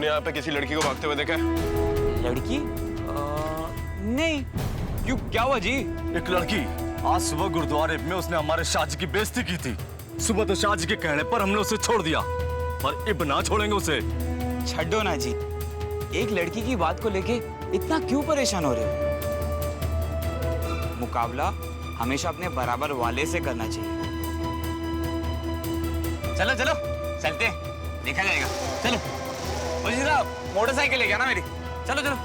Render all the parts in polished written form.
यहाँ पे किसी लड़की को भागते हुए देखा है? लड़की? नहीं। क्यों, क्या हुआ जी? एक लड़की आज सुबह गुरुद्वारे में उसने हमारे शाहजी की बेइज्जती की थी। सुबह तो शाहजी के कहने पर हमने उसे छोड़ दिया, पर अब ना छोड़ेंगे उसे। छड्डो ना जी, एक लड़की की बात को लेके इतना क्यों परेशान हो रहे हो? मुकाबला हमेशा अपने बराबर वाले से करना चाहिए। चलो चलो चलते हैं, देखा जाएगा। चलो मुझे साहब मोटरसाइकिल ले गया ना मेरी। चलो चलो।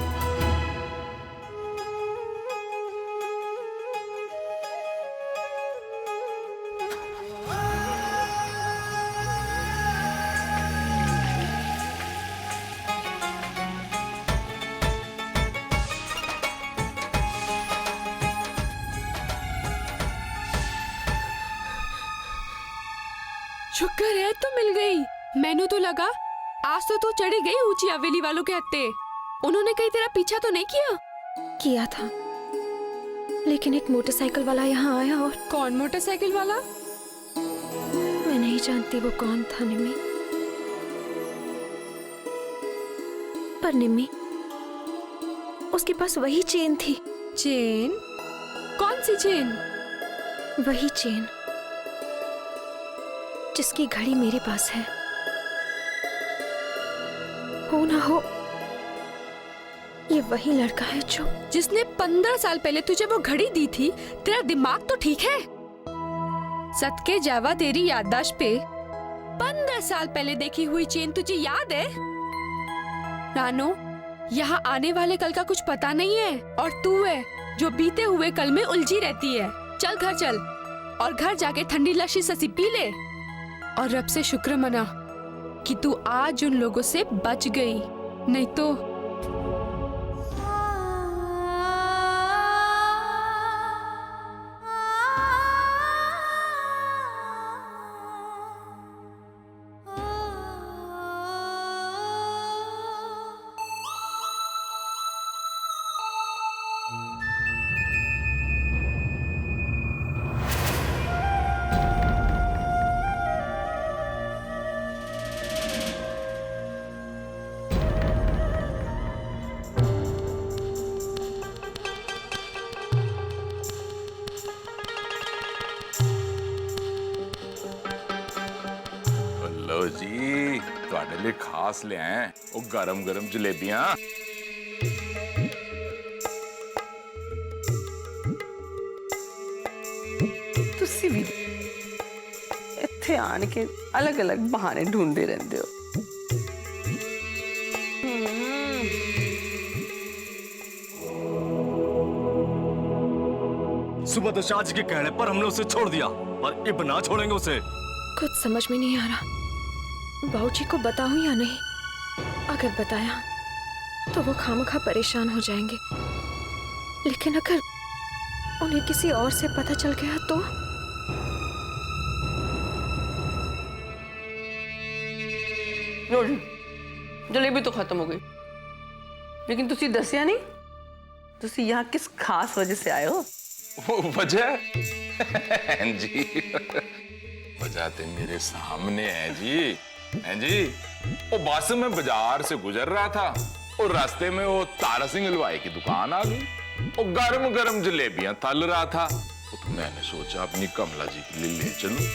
शुक्र है तो मिल गई। मैंने तो लगा आज तो चढ़ी गई ऊंची हवेली वालों के हत्थे। उन्होंने कहीं तेरा पीछा तो नहीं किया? किया था, लेकिन एक मोटरसाइकिल वाला यहाँ आया। और कौन मोटरसाइकिल वाला? मैं नहीं जानती वो कौन था निम्मी, पर निम्मी उसके पास वही चेन थी। चेन? कौन सी चेन? वही चेन जिसकी घड़ी मेरे पास है। हो ना हो ये वही लड़का है जो जिसने 15 साल पहले तुझे वो घड़ी दी थी। तेरा दिमाग तो ठीक है? सदके जावा तेरी याददाश्त पे 15 साल पहले देखी हुई चेन तुझे याद है? रानो, यहाँ आने वाले कल का कुछ पता नहीं है, और तू है जो बीते हुए कल में उलझी रहती है। चल घर चल, और घर जाके ठंडी लस्सी ससी पी ले, और रब से शुक्र मना कि तू आज उन लोगों से बच गई, नहीं तो। लो जी, ਤੁਹਾਡੇ ਲਈ ਖਾਸ ਲੈ ਆਏ ਉਹ ਗਰਮ ਗਰਮ ਜਲੇਬੀਆਂ। ਤੁਸੀਂ ਵੀ ਇੱਥੇ ਆਣ ਕੇ ਅਲੱਗ-ਅਲੱਗ ਬਹਾਨੇ ਢੂੰढਦੇ ਰਹਿੰਦੇ ਹੋ। सुबह तो शाहजी के कहने पर हमने उसे छोड़ दिया, पर अब ना छोड़ेंगे उसे। कुछ समझ में नहीं आ रहा, बाबूजी को बताऊं या नहीं। अगर बताया तो वो खामखा परेशान हो जाएंगे, लेकिन अगर उन्हें किसी और से पता चल गया तो। लो जी, जलेबी तो खत्म हो गई, लेकिन तुसी दसिया नहीं तुसी यहाँ किस खास वजह से आए हो? वजह जी, वजह तो मेरे सामने है जी। हैं जी, वो बस में बाजार से गुजर रहा था और रास्ते में वो तारा सिंह हलवाई की दुकान आ गई। वो गरम गरम जलेबियां तल रहा था, तो मैंने सोचा अपनी कमला जी के लिए ले चलूं।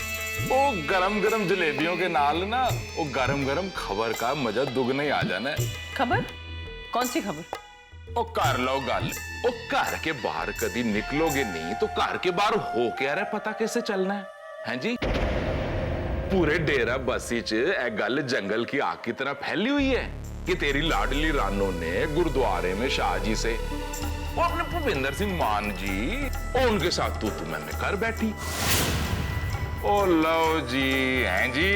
वो गरम गरम जलेबियों के नाल ना वो गरम गरम खबर का मजा दुगना ही आ जाना है। खबर? कौन सी खबर? ओ कर लो गल, ओ घर के बाहर कभी निकलोगे नहीं तो घर के बाहर हो क्या रहा पता कैसे चलना है जी? पूरे डेरा बसी च ए गल जंगल की आग की तरह फैली हुई है कि तेरी लाडली रानो ने गुरुद्वारे में शाहजी से वो अपने भूपेंद्र सिंह मान जी और उनके साथ तू मैंने कर बैठी। ओ लो जी, हैं जी,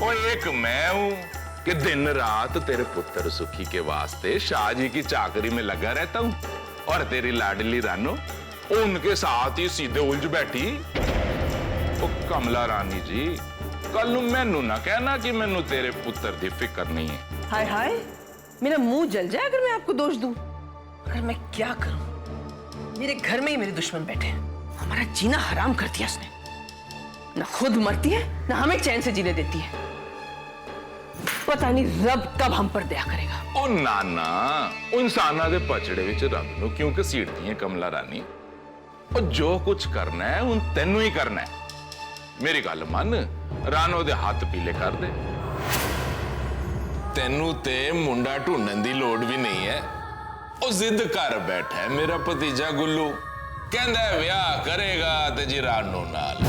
ओ एक मैं हूं कि दिन रात तेरे पुत्र सुखी के वास्ते शाहजी की चाकरी में लगा रहता हूं, और तेरी लाडली रानो उनके साथ ही सीधे उलझ बैठी। ओ कमला रानी जी, कल मैनू ना कहना कि मैनू तेरे पुत्र की फिक्र नहीं है। हाय हाय, मेरा मुंह जल जाए अगर मैं आपको दोष दूं। अगर मैं क्या करूं? मेरे घर में ही मेरे दुश्मन बैठे हैं, हमारा जीना हराम कर दिया उसने। ना खुद मरती है ना हमें चैन से जीने देती है। पता नहीं रब कब हम पर दया करेगा। ओ नाना इंसाना दे पचड़े विच रब नूं क्यों घसीटदी है कमला रानी? और जो कुछ करना है उन तेनू ही करना है। मेरी गल मन, रानो दे हाथ पीले कर दे। तेनू ते मुंडा ढूंढन दी लोड़ भी नहीं है। ओ जिद कर बैठा है मेरा भतीजा गुल्लू, कहंदा है विआह करेगा ते जी रानो नाल।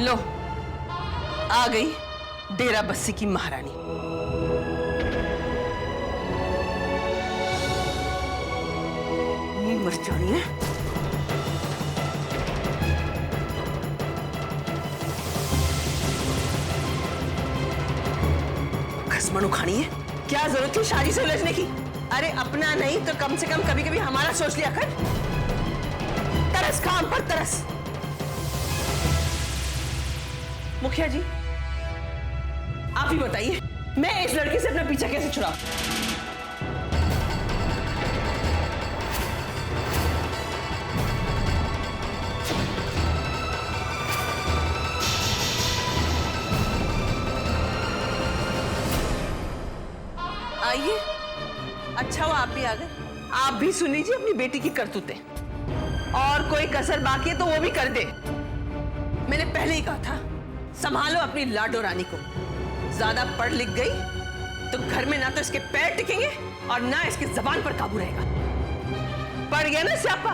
लो आ गई डेरा बस्सी की महारानी। मर जानी है। खसमन उखानी है। क्या जरूरत थी शादी से उलझने की? अरे अपना नहीं तो कम से कम कभी कभी हमारा सोच लिया कर। तरस काम पर तरस। मुखिया जी आप ही बताइए, मैं इस लड़की से अपना पीछा कैसे छुड़ाऊं? आइए, अच्छा हुआ आप भी आ गए। आप भी सुन लीजिए अपनी बेटी की करतूतें, और कोई कसर बाकी है तो वो भी कर दे। मैंने पहले ही कहा था संभालो अपनी लाडो रानी को। ज्यादा पढ़ लिख गई तो घर में ना तो इसके पैर टिकेंगे और ना इसकी जबान पर काबू रहेगा। पढ़ गया ना स्यापा,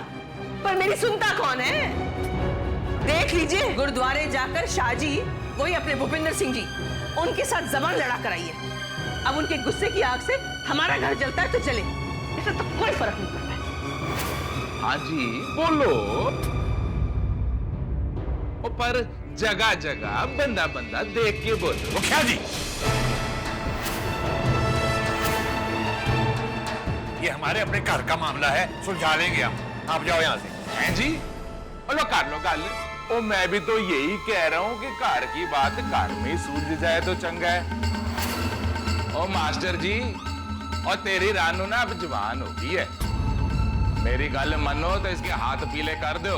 पर मेरी सुनता कौन है? देख लीजिए गुरुद्वारे जाकर शाहजी, वही अपने भूपिंदर सिंह जी, उनके साथ जबान लड़ा कर आई है। अब उनके गुस्से की आग से हमारा घर जलता है तो चले, इससे तो कोई फर्क नहीं पड़ता है। हाँ जी बोलो। ओ पर जगह जगह बंदा बंदा देख के बोलो। मुखिया जी ये हमारे अपने घर का मामला है, सुलझा लेंगे हम। आप जाओ यहाँ से। हैं जी? लो कर लो गल। ओ मैं भी तो यही कह रहा हूं कि घर की बात घर में ही सुलझ जाए तो चंगा है। ओ मास्टर जी, और तेरी रानू ना अब जवान हो गई है। मेरी गल मानो तो इसके हाथ पीले कर दो।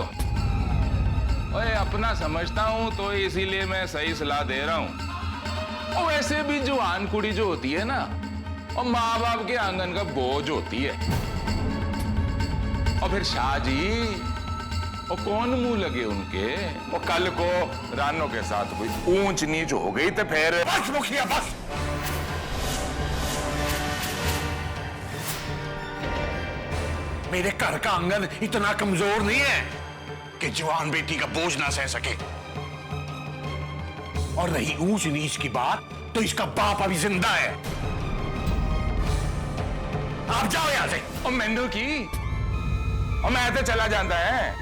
ओए अपना समझता हूं तो इसीलिए मैं सही सलाह दे रहा हूं। और वैसे भी जवान कुड़ी जो होती है ना, और माँ बाप के आंगन का बोझ होती है। और फिर शाह जी, और कौन मुंह लगे उनके? और कल को रानों के साथ कोई ऊंच नीच हो गई तो फिर। बस मुखिया बस। मेरे घर का आंगन इतना कमजोर नहीं है कि जवान बेटी का बोझ ना सह सके। और रही ऊंच नीच की बात, तो इसका बाप अभी जिंदा है। आप जाओ यहां से। और मेनू की, और मैं तो चला जाता है।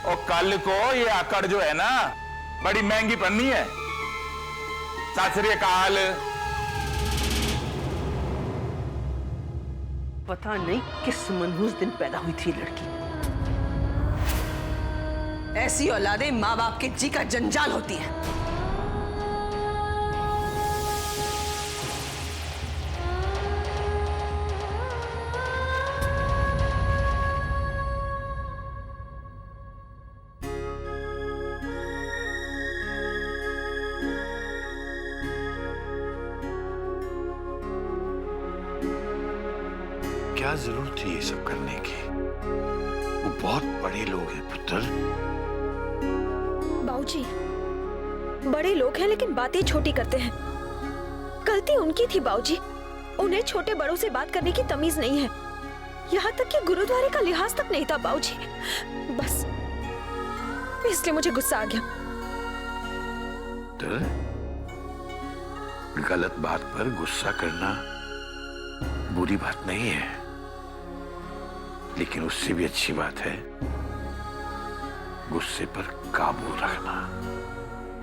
और कल को ये आकड़ जो है ना, बड़ी महंगी पन्नी है। सत श्री अकाल। पता नहीं किस मनहूस दिन पैदा हुई थी लड़की। ऐसी औलादें माँ बाप के जी का जंजाल होती हैं। क्या जरूरत थी ये सब करने की? वो बहुत बड़े लोग हैं पुत्र। बाबूजी, बड़े लोग हैं लेकिन बातें छोटी करते हैं। गलती उनकी थी बाबूजी, उन्हें छोटे बड़ों से बात करने की तमीज नहीं है। यहाँ तक कि गुरुद्वारे का लिहाज तक नहीं था बाबूजी। बस इसलिए मुझे गुस्सा आ गया। तो गलत बात पर गुस्सा करना बुरी बात नहीं है, लेकिन उससे भी अच्छी बात है गुस्से पर काबू रखना।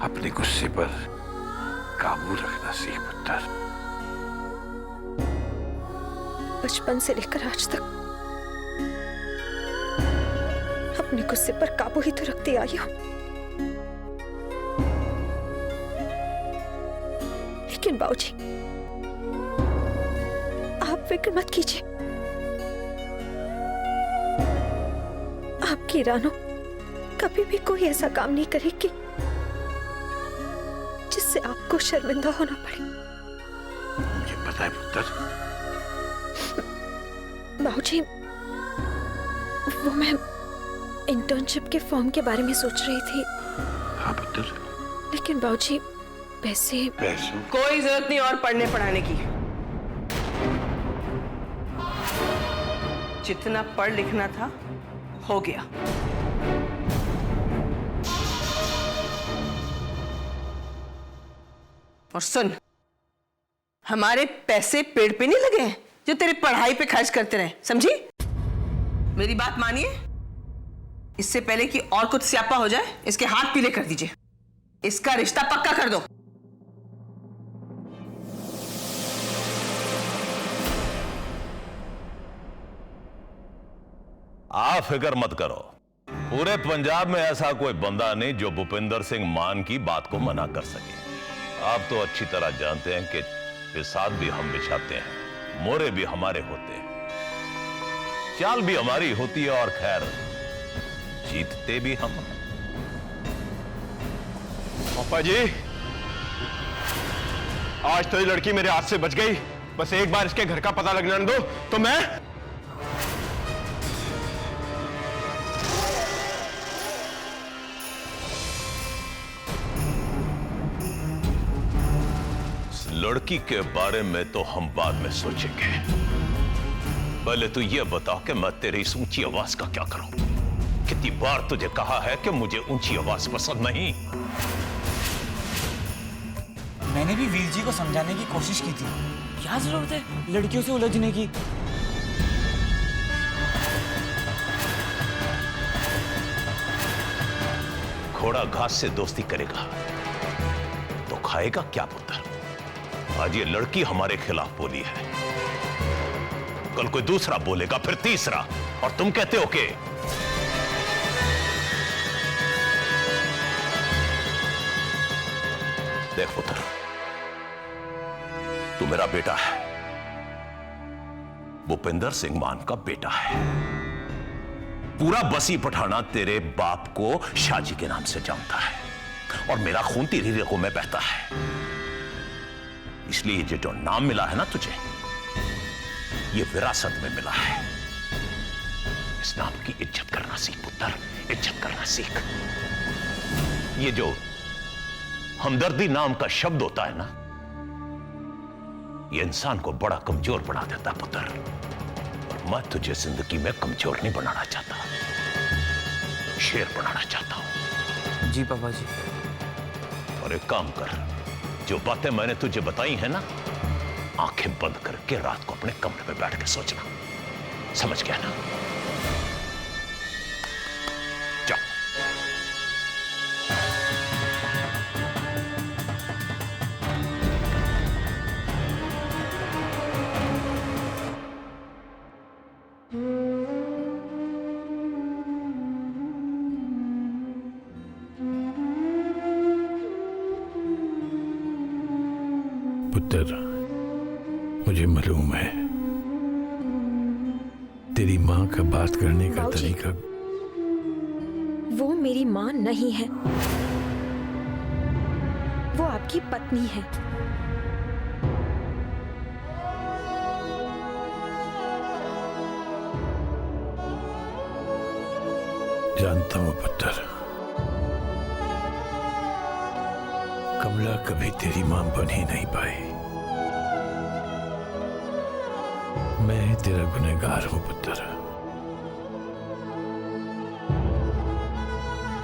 अपने गुस्से पर काबू रखना सीख पुत्र। बचपन से लेकर आज तक अपने गुस्से पर काबू ही तो रखती आई हूं, लेकिन बाबूजी आप फिक्र मत कीजिए। आपकी रानो कभी भी कोई ऐसा काम नहीं करेगी जिससे आपको शर्मिंदा होना पड़े। मुझे पता है पुत्र। बाबूजी, वो मैं इंटर्नशिप के फॉर्म के बारे में सोच रही थी। हाँ पुत्र। लेकिन बाबूजी पैसे कोई जरूरत नहीं और पढ़ने पढ़ाने की। जितना पढ़ लिखना था हो गया। और सुन, हमारे पैसे पेड़ पे नहीं लगे हैं जो तेरी पढ़ाई पे खर्च करते रहे, समझी? मेरी बात मानिए। इससे पहले कि और कुछ स्यापा हो जाए, इसके हाथ पीले कर दीजिए। इसका रिश्ता पक्का कर दो। आप फिक्र मत करो, पूरे पंजाब में ऐसा कोई बंदा नहीं जो भूपिंदर सिंह मान की बात को मना कर सके। आप तो अच्छी तरह जानते हैं कि बिसात भी हम बिछाते हैं, मोरे भी हमारे होते हैं, चाल भी हमारी होती है, और खैर जीतते भी हम। पापा जी, आज तो ये लड़की मेरे हाथ से बच गई। बस एक बार इसके घर का पता लग जाने दो तो मैं लड़की के बारे में तो हम बाद में सोचेंगे। पहले तू ये बता कि मैं तेरी इस ऊंची आवाज का क्या करूं? कितनी बार तुझे कहा है कि मुझे ऊंची आवाज पसंद नहीं। मैंने भी वीर जी को समझाने की कोशिश की थी, क्या जरूरत है लड़कियों से उलझने की। घोड़ा घास से दोस्ती करेगा तो खाएगा क्या पुत्र? आज ये लड़की हमारे खिलाफ बोली है, कल कोई दूसरा बोलेगा, फिर तीसरा, और तुम कहते हो कि देख पुत्र, तू मेरा बेटा है, भूपिंदर सिंह मान का बेटा है। पूरा बसी पठाना तेरे बाप को शाहजी के नाम से जानता है, और मेरा खून तेरी रगों में बहता है। इसलिए ये जो नाम मिला है ना तुझे, ये विरासत में मिला है। इस नाम की इज्जत करना सीख पुत्र, इज्जत करना सीख। ये जो हमदर्दी नाम का शब्द होता है ना, ये इंसान को बड़ा कमजोर बना देता है पुत्र। और मैं तुझे जिंदगी में कमजोर नहीं बनाना चाहता, शेर बनाना चाहता हूं। जी पापा जी। और एक काम कर, जो बातें मैंने तुझे बताई हैं ना, आंखें बंद करके रात को अपने कमरे में बैठ के सोचना, समझ गया ना? जाओ। पुत्र, मुझे मालूम है तेरी माँ का बात करने का बाबूजी। तरीका। वो मेरी मां नहीं है, वो आपकी पत्नी है। जानता हूं पुत्र, कमला कभी तेरी मां बन ही नहीं पाई। मैं ही तेरा गुनहगार हूं पुत्र।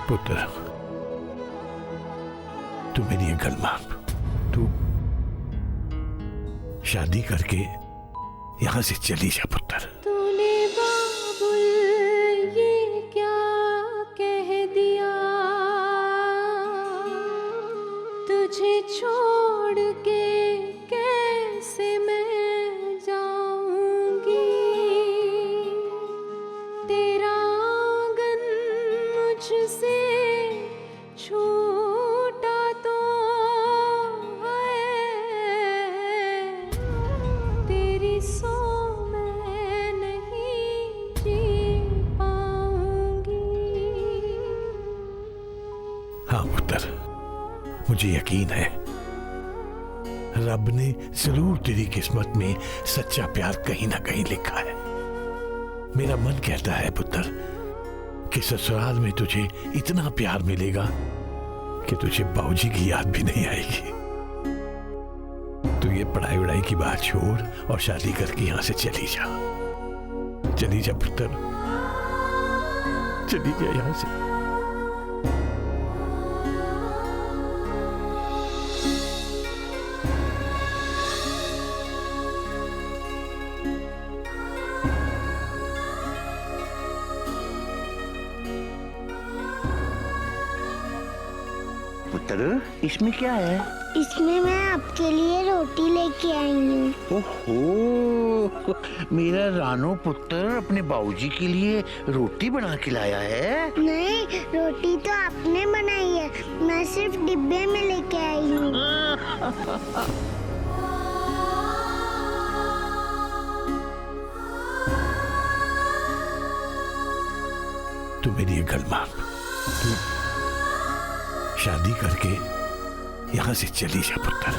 पुत्र, तू मेरी एक गल मान, तू शादी करके यहां से चली जा पुत्र। तूने बाबुल ये क्या कह दिया, तुझे छोड़ के कैसे मैं जाऊंगी, तेरा आंगन मुझे यकीन है रब ने जरूर तेरी किस्मत में सच्चा प्यार कहीं ना कहीं लिखा है। मेरा मन कहता है पुत्र कि ससुराल में तुझे इतना प्यार मिलेगा कि तुझे बाबूजी की याद भी नहीं आएगी। तू ये पढ़ाई वढ़ाई की बात छोड़ और शादी करके यहां से चली जा। चली जा पुत्र, चली जा यहां से। पुत्र, इसमें क्या है? इसमें मैं आपके लिए रोटी लेके आई हूँ। ओहो, मेरा रानो पुत्र अपने बाबूजी के लिए रोटी बना के लाया है। नहीं, रोटी तो आपने बनाई है, मैं सिर्फ डिब्बे में लेके आई हूँ। तू मेरी एक गल मान, तू शादी करके यहां से चली जा पुत्र।